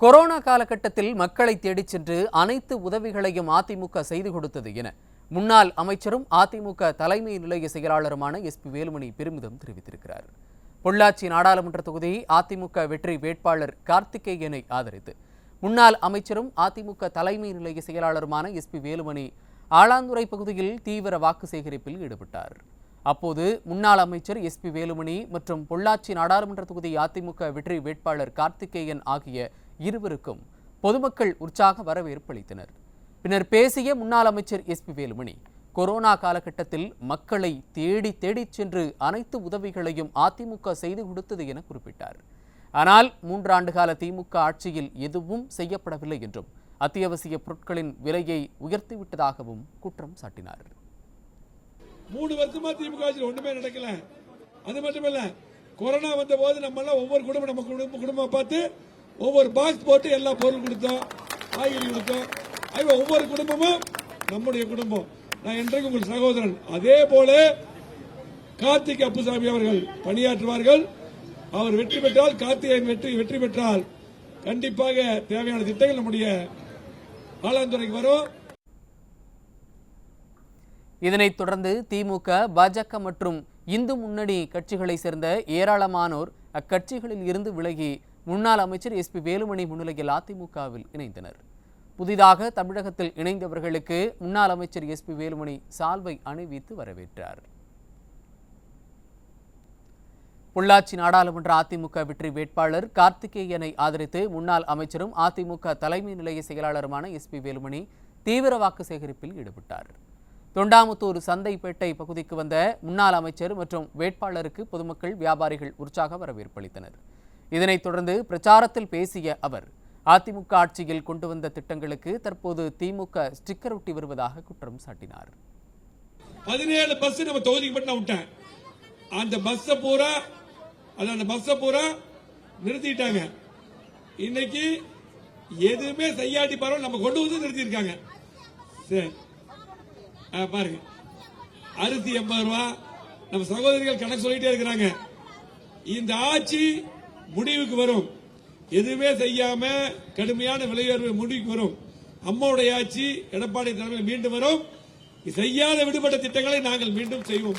Corona காலகட்டத்தில் மக்களை தேடிச் சென்று அனைத்து உதவிகளையும் அதிமுக செய்து கொடுத்தது என முன்னாள் அமைச்சரும் அதிமுக தலைமை நிலைய செயலாளருமான எஸ்பி வேலுமணி பெருமிதம் தெரிவித்திருக்கிறார். பொள்ளாச்சி நாடாளுமன்ற தொகுதி அதிமுக வெற்றி வேட்பாளர் கார்த்திகேயனை ஆதரித்து முன்னாள் அமைச்சரும் அதிமுக தலைமை நிலைய செயலாளருமான எஸ்பி வேலுமணி ஆலாந்துறை பகுதியில் தீவிர வாக்கு சேகரிப்பில் ஈடுபட்டார். அப்போது முன்னாள் அமைச்சர் எஸ்பி வேலுமணி மற்றும் பொள்ளாச்சி நாடாளுமன்ற தொகுதி அதிமுக வெற்றி வேட்பாளர் கார்த்திகேயன் ஆகிய இருவருக்கும் பொதுமக்கள் உற்சாக வரவேற்பு அளித்தனர். பின்னர் பேசிய முன்னாள் அமைச்சர் எஸ்பி வேலுமணி கொரோனா காலகட்டத்தில் மக்களை தேடிச் சென்று அனைத்து உதவிகளையும் அதிமுக செய்து கொடுத்தது என குறிப்பிட்டார். ஆனால் 3 ஆண்டுகால திமுக ஆட்சியில் எதுவும் செய்யப்படவில்லை என்றும் அத்தியாவசிய பொருட்களின் விலையை உயர்த்திவிட்டதாகவும் குற்றம் சாட்டினார். 3 வருஷமா திமுக ஆட்சியில் ஒண்ணுமே நடக்கல. அது மட்டுமல்ல, கொரோனா வந்த போது நம்ம எல்லாம் ஒவ்வொரு குடும்பம் நம்ம குடும்பம் பார்த்து ஒவ்வொரு பாக்ஸ் போட்டு எல்லா பொருள் கொடுத்தோம், காய்கறி கொடுத்தோம். ஒவ்வொரு குடும்பமும் நம்முடைய குடும்பம். நான் என்றைக்கு உங்கள் சகோதரன். அதே போல கார்த்திக் அப்புசாமி அவர்கள் பணியாற்றுவார்கள். அவர் வெற்றி பெற்றால், கார்த்திகேயன் வெற்றி பெற்றால் கண்டிப்பாக தேவையான திட்டங்கள் நம்முடைய ஆலாந்துறைக்கு வரும். இதனைத் தொடர்ந்து திமுக, பாஜக மற்றும் இந்து முன்னணி கட்சிகளைச் சேர்ந்த ஏராளமானோர் அக்கட்சிகளில் இருந்து விலகி முன்னாள் அமைச்சர் எஸ்பி வேலுமணி முன்னிலையில் அதிமுகவில் இணைந்தனர். புதிதாக தமிழகத்தில் இணைந்தவர்களுக்கு முன்னாள் அமைச்சர் எஸ்பி வேலுமணி சால்வை அணிவித்து வரவேற்றார். பொள்ளாச்சி நாடாளுமன்ற அதிமுக வெற்றி வேட்பாளர் கார்த்திகேயனை ஆதரித்து முன்னாள் அமைச்சரும் அதிமுக தலைமை நிலைய செயலாளருமான எஸ்பி வேலுமணி தீவிர வாக்கு சேகரிப்பில் ஈடுபட்டார். தொண்டாமுத்தூர் சந்தைப்பேட்டை பகுதிக்கு வந்த முன்னாள் அமைச்சர் மற்றும் வேட்பாளருக்கு பொதுமக்கள், வியாபாரிகள் உற்சாக வரவேற்பு அளித்தனர். இதனைத் தொடர்ந்து பிரச்சாரத்தில் பேசிய அவர் அதிமுக ஆட்சியில் கொண்டு வந்த திட்டங்களுக்கு தற்போது திமுக ஸ்டிக்கர் ஒட்டி வருவதாக குற்றம் சாட்டினார். 17 பஸ் நம்ம தொகுதிக்கு மட்டும் நான் விட்டேன். அந்த பஸ்ஸை பூரா நிறுத்திட்டாங்க. இன்னைக்கு எதுவுமே செய்யாட்டி பரவாயில்ல, நம்ம கொண்டு வந்து நிறுத்திருக்காங்க. சரி பாருங்க, அரிசி 80 ரூபா. நம்ம சகோதரிகள் கணக்கு சொல்லிட்டே இருக்கிறாங்க. இந்த ஆட்சி முடிவுக்கு வரும். எதுவுமே செய்யாம கடுமையான விலை உயர்வு முடிவுக்கு வரும். அம்மாவுடைய ஆட்சி எடப்பாடி தலைமையில் மீண்டும் வரும். செய்யாத விடுபட்ட திட்டங்களை நாங்கள் மீண்டும் செய்வோம்.